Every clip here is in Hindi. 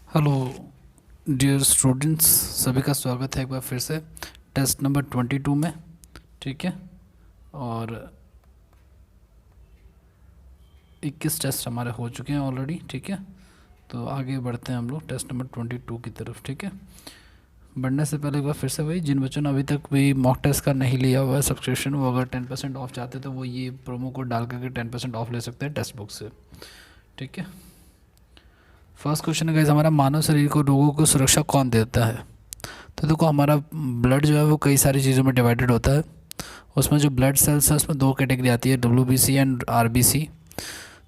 हेलो डियर स्टूडेंट्स, सभी का स्वागत है एक बार फिर से टेस्ट नंबर 22 में। ठीक है, और 21 टेस्ट हमारे हो चुके हैं ऑलरेडी। ठीक है, तो आगे बढ़ते हैं हम लोग टेस्ट नंबर 22 की तरफ। ठीक है, बढ़ने से पहले एक बार फिर से वही, जिन बच्चों ने अभी तक भी मॉक टेस्ट का नहीं लिया हुआ है सब्सक्रिप्शन, वो अगर 10% ऑफ चाहते तो वो ये प्रोमो कोड डाल करके 10% ऑफ ले सकते हैं टेक्स्ट बुक से। ठीक है, फर्स्ट क्वेश्चन है गाइस हमारा, मानव शरीर को रोगों को सुरक्षा कौन देता है? तो देखो, हमारा ब्लड जो है वो कई सारी चीज़ों में डिवाइडेड होता है। उसमें जो ब्लड सेल्स है उसमें दो कैटेगरी आती है, WBC एंड RBC।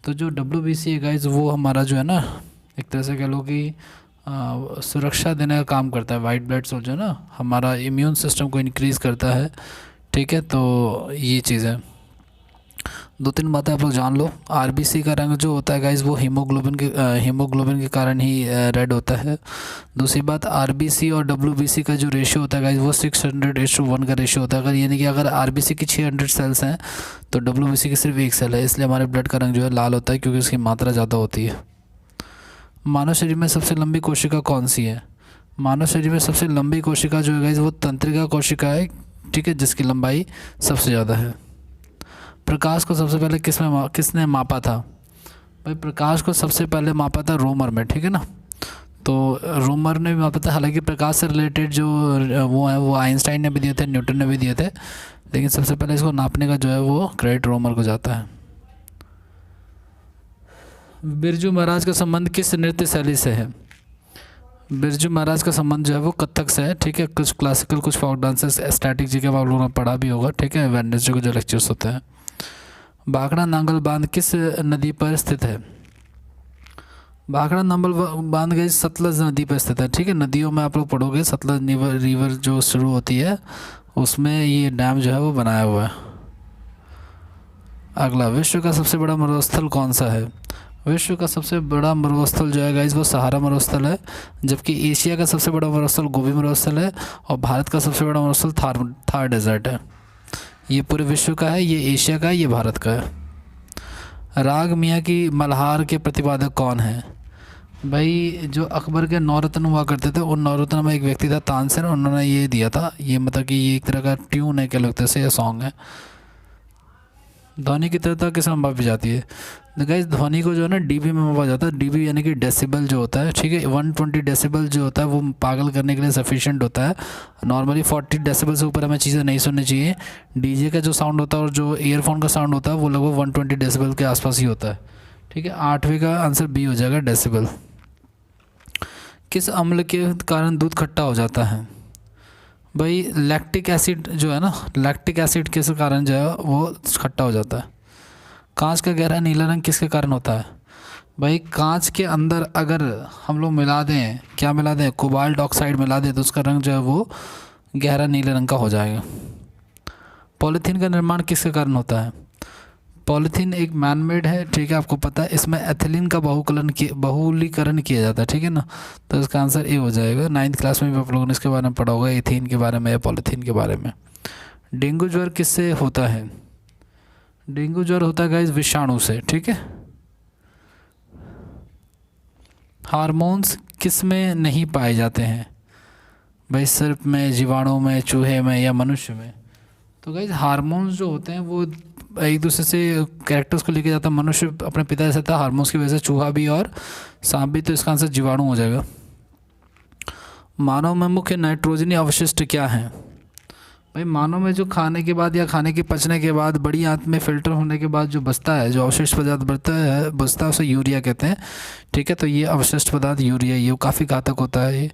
तो जो WBC है गाइस वो हमारा जो है ना, एक तरह से कह लो कि सुरक्षा देने का काम करता है। वाइट ब्लड सेल जो है ना, हमारा इम्यून सिस्टम को इंक्रीज़ करता है। ठीक है, तो ये चीज़ है। दो तीन बातें आप लोग जान लो। RBC का रंग जो होता है गाइस वो हीमोग्लोबिन के कारण ही रेड होता है। दूसरी बात, RBC और WBC का जो रेशियो होता है गाइस वो 600:1 का रेशियो होता है। अगर यानी कि अगर RBC की 600 सेल्स हैं तो WBC की सिर्फ एक सेल है, इसलिए हमारे ब्लड का रंग जो है लाल होता है, क्योंकि उसकी मात्रा ज़्यादा होती है। मानव शरीर में सबसे लंबी कोशिका कौन सी है? मानव शरीर में सबसे लंबी कोशिका जो है गाइस वो तंत्रिका कोशिका है। ठीक है, जिसकी लंबाई सबसे ज़्यादा है। प्रकाश को सबसे पहले किसने मापा था? भाई, प्रकाश को सबसे पहले मापा था रोमर में। ठीक है ना, तो रोमर ने भी मापा था। हालांकि प्रकाश से रिलेटेड जो वो है वो आइंस्टाइन ने भी दिए थे, न्यूटन ने भी दिए थे, लेकिन सबसे पहले इसको नापने का जो है वो क्रेडिट रोमर को जाता है। बिरजू महाराज का संबंध किस नृत्य शैली से है? बिरजू महाराज का संबंध जो है वो कथक से है। ठीक है, कुछ क्लासिकल कुछ फोक डांसेस स्टैटिक जी के आप लोगों ने पढ़ा भी होगा। ठीक है, वेडनेसडे को जो लेक्चर्स होते हैं। भाखड़ा नांगल बांध किस नदी पर स्थित है? भाखड़ा नांगल बांध गई सतलज नदी पर स्थित है। ठीक है, नदियों में आप लोग पढ़ोगे, सतलज रिवर जो शुरू होती है उसमें ये डैम जो है वो बनाया हुआ है। अगला, विश्व का सबसे बड़ा मरुस्थल कौन सा है? विश्व का सबसे बड़ा मरुस्थल जो है गाइस वो सहारा मरुस्थल है। जबकि एशिया का सबसे बड़ा मरुस्थल गोबी मरुस्थल है, और भारत का सबसे बड़ा मरुस्थल थार डेजर्ट है। ये पूरे विश्व का है, ये एशिया का है, ये भारत का है। राग मियाँ की मल्हार के प्रतिपादक कौन है? भाई, जो अकबर के नौरत्न हुआ करते थे उन नौरत्न में एक व्यक्ति था तानसेन, उन्होंने ये दिया था। ये मतलब कि ये एक तरह का ट्यून है, क्या लगता है, ये सॉन्ग है। ध्वनि की तीव्रता किस में मापी जाती है? तो गाइस, ध्वनि को जो है ना डीबी में मापा जाता है। डीबी यानी कि डेसिबल जो होता है। ठीक है, 120 डेसिबल जो होता है वो पागल करने के लिए सफिशिएंट होता है। नॉर्मली 40 डेसिबल से ऊपर हमें चीज़ें नहीं सुननी चाहिए। डीजे का जो साउंड होता है और जो ईयरफोन का साउंड होता है वो लगभग 120 डेसिबल के आसपास ही होता है। ठीक है, 8वीं का आंसर बी हो जाएगा, डेसिबल। किस अम्ल के कारण दूध खट्टा हो जाता है? भाई, लैक्टिक एसिड जो है ना, लैक्टिक एसिड किस कारण जो है वो खट्टा हो जाता है? कांच का गहरा नीला रंग किसके कारण होता है? भाई, कांच के अंदर अगर हम लोग मिला दें, क्या मिला दें, कोबाल्ट ऑक्साइड मिला दें तो उसका रंग जो है वो गहरा नीले रंग का हो जाएगा। पॉलीथीन का निर्माण किसके कारण होता है? पॉलीथीन एक मैनमेड है। ठीक है, आपको पता है, इसमें एथिलीन का बहुलीकरण किया जाता है। ठीक है ना, तो इसका आंसर ए हो जाएगा। 9th क्लास में भी आप लोगों ने इसके बारे में पढ़ा होगा, एथीन के बारे में या पॉलीथीन के बारे में। डेंगू ज्वर किससे होता है? डेंगू ज्वर होता है गाइस विषाणु से। ठीक है, हार्मोन्स किस में नहीं पाए जाते हैं? भाई, सर्प में, जीवाणु में, चूहे में या मनुष्य में? तो गाइस, हार्मोन्स जो होते हैं वो एक दूसरे से कैरेक्टर्स को लेके जाता है। मनुष्य अपने पिता से था, हार्मोन्स की वजह से चूहा भी और सांप भी, तो इसका आंसर जीवाणु हो जाएगा। मानव में मुख्य नाइट्रोजनी अवशिष्ट क्या हैं? भाई, मानव में जो खाने के बाद या खाने के पचने के बाद बड़ी आंत में फिल्टर होने के बाद जो बचता है, जो अवशिष्ट पदार्थ बचता है उसे यूरिया कहते हैं। ठीक है, तो ये अवशिष्ट पदार्थ यूरिया, ये काफ़ी घातक होता है। ये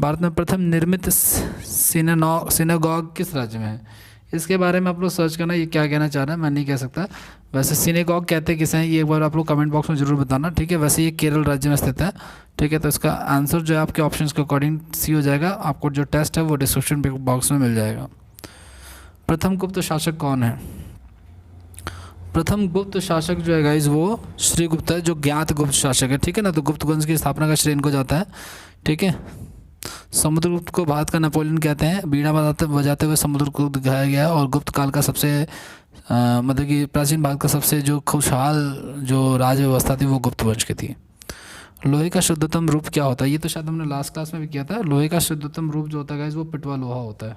भारत में प्रथम निर्मित सिनेगॉग किस राज्य में है? इसके बारे में आप लोग सर्च करना, ये क्या कहना चाह रहा है मैं नहीं कह सकता। वैसे सिनेगॉग कहते किसे हैं ये एक बार आप लोग कमेंट बॉक्स में ज़रूर बताना। ठीक है, वैसे ये केरल राज्य में स्थित है। ठीक है, तो इसका आंसर जो है आपके ऑप्शंस के अकॉर्डिंग सी हो जाएगा। आपको जो टेस्ट है वो डिस्क्रिप्शन बॉक्स में मिल जाएगा। प्रथम गुप्त शासक कौन है? प्रथम गुप्त शासक जो है गाइज वो श्रीगुप्त है, जो ज्ञात गुप्त शासक है। ठीक है ना, तो गुप्त वंश की स्थापना का श्रेय इनको जाता है। ठीक है, समुद्रगुप्त को भारत का नेपोलियन कहते हैं। बीड़ा बजाते हुए समुद्रगुप्त दिखाया गया है, और गुप्त काल का सबसे मतलब कि प्राचीन भारत का सबसे जो खुशहाल जो राज व्यवस्था थी वो गुप्त वंश की थी। लोहे का शुद्धतम रूप क्या होता है? ये तो शायद हमने लास्ट क्लास में भी किया था। लोहे का शुद्धतम रूप जो होता है गाइस वो पिटवा लोहा होता है,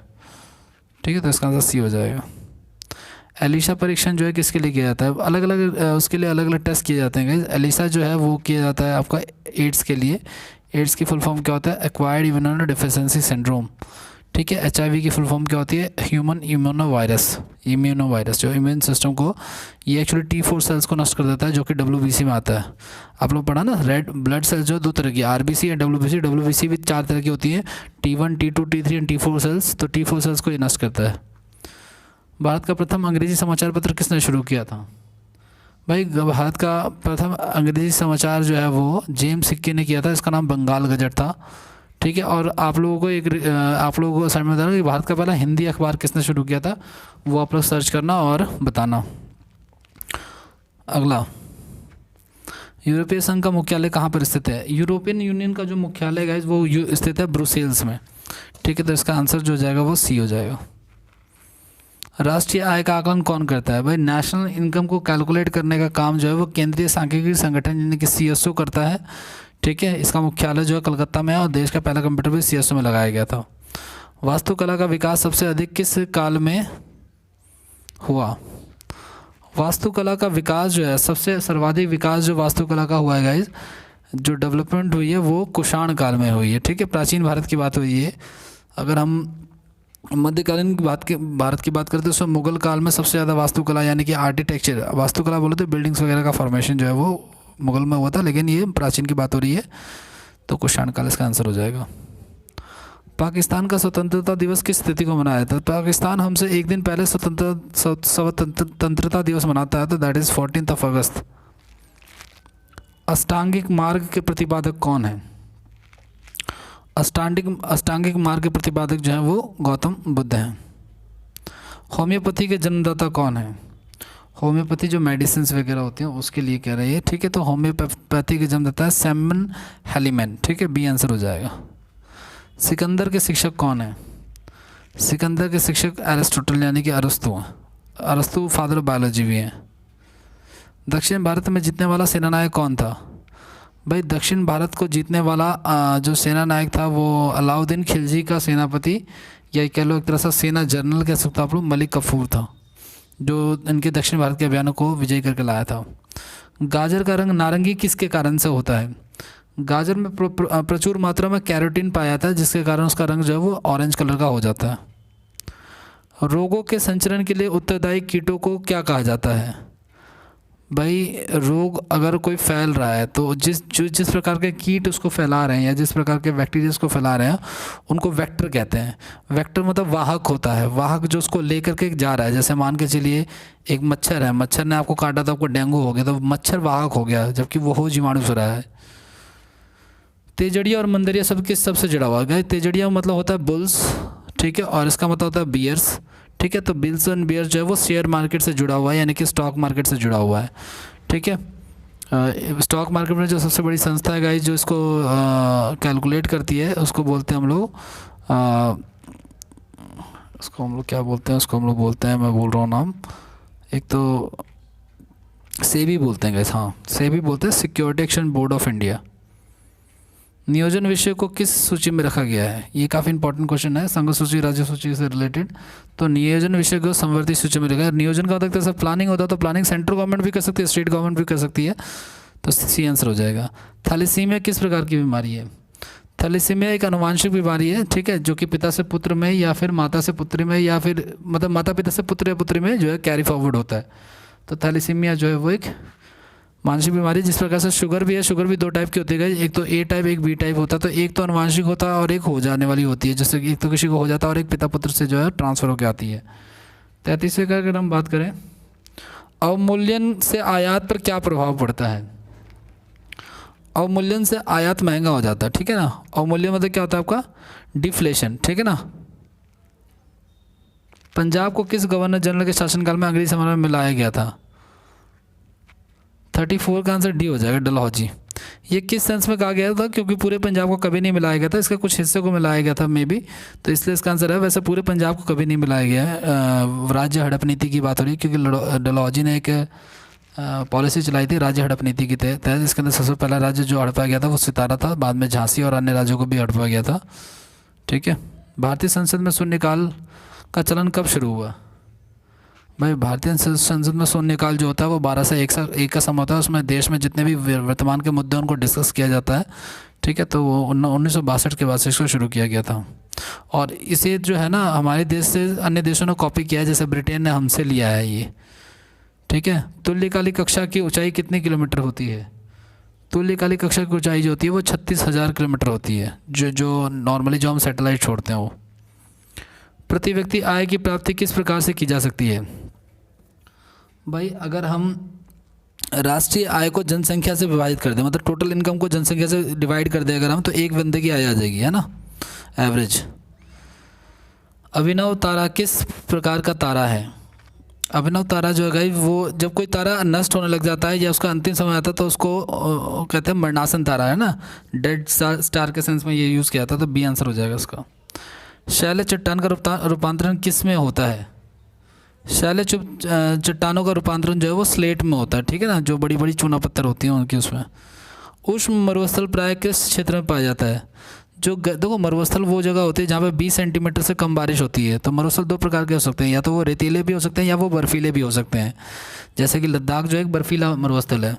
ठीक है। तो इसका आंसर सी हो जाएगा। एलिशा परीक्षण जो है किसके लिए किया जाता है? अलग अलग उसके लिए अलग अलग टेस्ट किए जाते हैं गाइस। एलिशा जो है वो किया जाता है आपका एड्स के लिए। एड्स की फुल फॉर्म क्या होता है? एक्वायर्ड इम्यूनो डिफिशिएंसी सिंड्रोम, ठीक है। एचआईवी की फुल फॉर्म क्या होती है? ह्यूमन इम्यूनोवायरस। इम्यूनोवायरस जो इम्यून सिस्टम को, ये एक्चुअली T4 सेल्स को नष्ट कर देता है, जो कि WBC में आता है। आप लोग पढ़ा ना, रेड ब्लड सेल्स जो दो तरह की, RBC या WBC। WBC भी 4 तरह की होती है, T1, T2, T3 and T4 sales. तो T4 सेल्स को ये नष्ट करता है। भारत का प्रथम अंग्रेजी समाचार पत्र किसने शुरू किया था? भाई भारत का प्रथम अंग्रेजी समाचार जो है वो जेम्स सिक्की ने किया था। इसका नाम बंगाल गजट था, ठीक है। और आप लोगों को आप लोगों को असाइनमेंट बता रहा कि भारत का पहला हिंदी अखबार किसने शुरू किया था, वो आप लोग सर्च करना और बताना। अगला, यूरोपीय संघ का मुख्यालय कहाँ पर स्थित है? यूरोपियन यूनियन का जो मुख्यालय है वो स्थित है ब्रुसेल्स में, ठीक है। तो इसका आंसर जो हो जाएगा वो सी हो जाएगा। राष्ट्रीय आय का आकलन कौन करता है? भाई नेशनल इनकम को कैलकुलेट करने का काम जो है वो केंद्रीय सांख्यिकी संगठन यानी कि CSO करता है, ठीक है। इसका मुख्यालय जो है कलकत्ता में है और देश का पहला कंप्यूटर भी CSO में लगाया गया था। वास्तुकला का विकास सबसे अधिक किस काल में हुआ? वास्तुकला का विकास जो है सबसे सर्वाधिक विकास जो वास्तुकला का हुआ है गाइज, जो डेवलपमेंट हुई है वो कुषाण काल में हुई है, ठीक है। प्राचीन भारत की बात हुई है। अगर हम मध्यकालीन भारत की बात करते हैं तो मुगल काल में सबसे ज़्यादा वास्तुकला यानी कि आर्किटेक्चर, वास्तुकला बोले तो बिल्डिंग्स वगैरह का फॉर्मेशन जो है वो मुगल में हुआ था, लेकिन ये प्राचीन की बात हो रही है तो कुषाण काल इसका आंसर हो जाएगा। पाकिस्तान का स्वतंत्रता दिवस किस तिथि को मनाया था? पाकिस्तान हमसे एक दिन पहले स्वतंत्रता दिवस मनाता है, तो दैट इज़ 14 अगस्त। अष्टांगिक मार्ग के प्रतिपादक कौन है? अष्टांगिक मार्ग के प्रतिपादक जो हैं वो गौतम बुद्ध हैं। होम्योपैथी के जन्मदाता कौन है? होम्योपैथी जो मेडिसिन वगैरह होती हैं उसके लिए कह रही है, ठीक है। तो होम्योपैथी के जन्मदाता है सैमुअल हेलीमैन, ठीक है। बी आंसर हो जाएगा। सिकंदर के शिक्षक कौन है? सिकंदर के शिक्षक एरिस्टोटल यानी कि अरस्तु हैं। अरस्तु फादर ऑफ बायोलॉजी भी हैं। दक्षिण भारत में जीतने वाला सेनानायक कौन था? भाई दक्षिण भारत को जीतने वाला जो सेना नायक था वो अलाउद्दीन खिलजी का सेनापति, या कह लो एक तरह से सेना जनरल कह सकते हो आप लोग, मलिक कफूर था, जो इनके दक्षिण भारत के अभियानों को विजय करके लाया था। गाजर का रंग नारंगी किसके कारण से होता है? गाजर में प्रचुर मात्रा में कैरोटीन पाया जाता है, जिसके कारण उसका रंग जो है वो ऑरेंज कलर का हो जाता है। रोगों के संचरण के लिए उत्तरदायी कीटों को क्या कहा जाता है? भाई रोग अगर कोई फैल रहा है तो जिस प्रकार के कीट उसको फैला रहे हैं या जिस प्रकार के बैक्टीरिया उसको फैला रहे हैं उनको वेक्टर कहते हैं। वेक्टर मतलब वाहक होता है, वाहक जो उसको लेकर के जा रहा है। जैसे मान के चलिए एक मच्छर है, मच्छर ने आपको काटा तो आपको डेंगू हो गया, तो मच्छर वाहक हो गया, जबकि वो हो जीवाणु से रहा है। तेजड़िया और मंदरिया सबसे जुड़ा हुआ है। तेजड़िया मतलब होता है बुल्स, ठीक है, और इसका मतलब होता है बियर्स, ठीक है। तो बिल्स एंड बियर्स जो है वो शेयर मार्केट से जुड़ा हुआ है, यानी कि स्टॉक मार्केट से जुड़ा हुआ है, ठीक है। स्टॉक मार्केट में जो सबसे बड़ी संस्था है गाइस जो इसको कैलकुलेट करती है उसको बोलते हैं हम लोग उसको हम लोग क्या बोलते हैं, उसको हम लोग बोलते हैं, मैं बोल रहा हूँ नाम, एक तो सेबी बोलते हैं गाइस, हाँ सेबी बोलते हैं, security exchange board of India. नियोजन विषय को किस सूची में रखा गया है? ये काफ़ी इंपॉर्टेंट क्वेश्चन है, संघ सूची राज्य सूची से रिलेटेड। तो नियोजन विषय को संवर्ती सूची में रखा है। नियोजन का होता है प्लानिंग होता है, तो प्लानिंग सेंट्रल गवर्नमेंट भी कर सकती है, स्टेट गवर्नमेंट भी कर सकती है, तो सी आंसर हो जाएगा। थैलेसीमिया किस प्रकार की बीमारी है? थैलेसीमिया एक आनुवांशिक बीमारी है, ठीक है, जो कि पिता से पुत्र में या फिर माता से पुत्री में या फिर मतलब माता पिता से पुत्र या पुत्री में जो है कैरी फॉरवर्ड होता है। तो थैलेसीमिया जो है वो एक मानसिक बीमारी, जिस प्रकार से शुगर भी है, शुगर भी 2 टाइप की होती है, एक तो ए टाइप एक बी टाइप होता है। तो एक तो अनुवांशिक होता है और एक हो जाने वाली होती है, जैसे एक तो किसी को हो जाता है और एक पिता पुत्र से जो है ट्रांसफ़र होकर आती है। 33वें का अगर हम बात करें, अवमूल्यन से आयात पर क्या प्रभाव पड़ता है? अवमूल्यन से आयात महंगा हो जाता है, ठीक है ना। अवमूल्यन मतलब क्या होता है आपका? डिफ्लेशन, ठीक है ना। पंजाब को किस गवर्नर जनरल के शासनकाल में अंग्रेजी साम्राज्य में मिलाया गया था? 34 का आंसर डी हो जाएगा, डलहौजी। ये किस सेंस में कहा गया था? क्योंकि पूरे पंजाब को कभी नहीं मिलाया गया था, इसके कुछ हिस्से को मिलाया गया था मे बी, तो इसलिए इसका आंसर है। वैसे पूरे पंजाब को कभी नहीं मिलाया गया है। राज्य हड़प नीति की बात हो रही है, क्योंकि डलहौजी ने एक पॉलिसी चलाई थी राज्य हड़प नीति के तहत। इसके अंदर सबसे पहला राज्य जो हड़पा गया था वो सितारा था, बाद में झांसी और अन्य राज्यों को भी हड़पा गया था। ठीक है। भारतीय संसद में शून्यकाल का चलन कब शुरू हुआ? भाई भारतीय संसद में शून्यकाल जो होता है वो 12 से 1 का समय होता है। उसमें देश में जितने भी वर्तमान के मुद्दे उनको डिस्कस किया जाता है। ठीक है। तो वो 1962 के बाद से इसको शुरू किया गया था। और इसे जो है ना हमारे देश से अन्य देशों ने कॉपी किया है, जैसे ब्रिटेन ने हमसे लिया है ये। ठीक है। तुल्यकालिक कक्षा की ऊंचाई कितने किलोमीटर होती है? तुल्यकालिक कक्षा की ऊंचाई जो होती है वो 36,000 किलोमीटर होती है, जो नॉर्मली जो हम सैटेलाइट छोड़ते हैं वो। प्रति व्यक्ति आय की प्राप्ति किस प्रकार से की जा सकती है? भाई अगर हम राष्ट्रीय आय को जनसंख्या से विभाजित कर दें, मतलब टोटल इनकम को जनसंख्या से डिवाइड कर दें अगर हम, तो एक बंदे की आय आ जाएगी, है ना, एवरेज। अभिनव तारा किस प्रकार का तारा है? अभिनव तारा जो है गाइस वो जब कोई तारा नष्ट होने लग जाता है या उसका अंतिम समय आता है तो उसको कहते हैं मरणासन तारा, है ना, डेड स्टार के सेंस में ये यूज़ किया था। तो बी आंसर हो जाएगा इसका। शैल चट्टान का रूपांतरण किस में होता है? शैल चट्टानों का रूपांतरण जो है वो स्लेट में होता है। ठीक है ना, जो बड़ी बड़ी चूना पत्थर होती हैं उनकी उसमें। उष्ण मरुस्थल प्राय किस क्षेत्र में पाया जाता है? जो देखो मरुस्थल वो जगह होती है जहाँ पे 20 सेंटीमीटर से कम बारिश होती है। तो मरुस्थल दो प्रकार के हो सकते हैं, या तो वो रेतीले भी हो सकते हैं या वो बर्फीले भी हो सकते हैं। जैसे कि लद्दाख जो एक बर्फीला मरुस्थल है।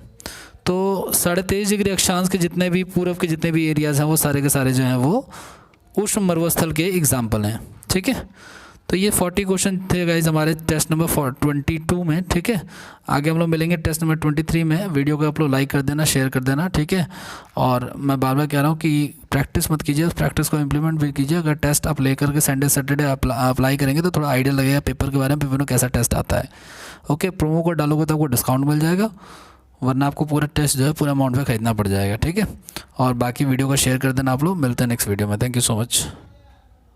तो 23.5 डिग्री अक्षांश के जितने भी पूर्व के जितने भी एरियाज़ हैं वो सारे के सारे जो हैं वो उष्ण मरुस्थल के एग्जाम्पल हैं। ठीक है। तो ये 40 क्वेश्चन थे गाइज हमारे टेस्ट नंबर 22 में। ठीक है। आगे हम लोग मिलेंगे टेस्ट नंबर 23 में। वीडियो को आप लोग लाइक कर देना, शेयर कर देना। ठीक है। और मैं बार बार कह रहा हूँ कि प्रैक्टिस मत कीजिए, उस प्रैक्टिस को इम्प्लीमेंट भी कीजिए। अगर टेस्ट आप लेकर के संडे सैटरडे अप्लाई करेंगे तो थोड़ा आइडिया लगेगा पेपर के बारे में, पेपर में कैसा टेस्ट आता है। ओके। प्रोमो कोड डालोगे तो आपको डिस्काउंट मिल जाएगा, वरना आपको पूरा टेस्ट जो है पूरा अमाउंट में खरीदना पड़ जाएगा। ठीक है। और बाकी वीडियो को शेयर कर देना आप लोग। मिलते हैं नेक्स्ट वीडियो में। Thank you so much.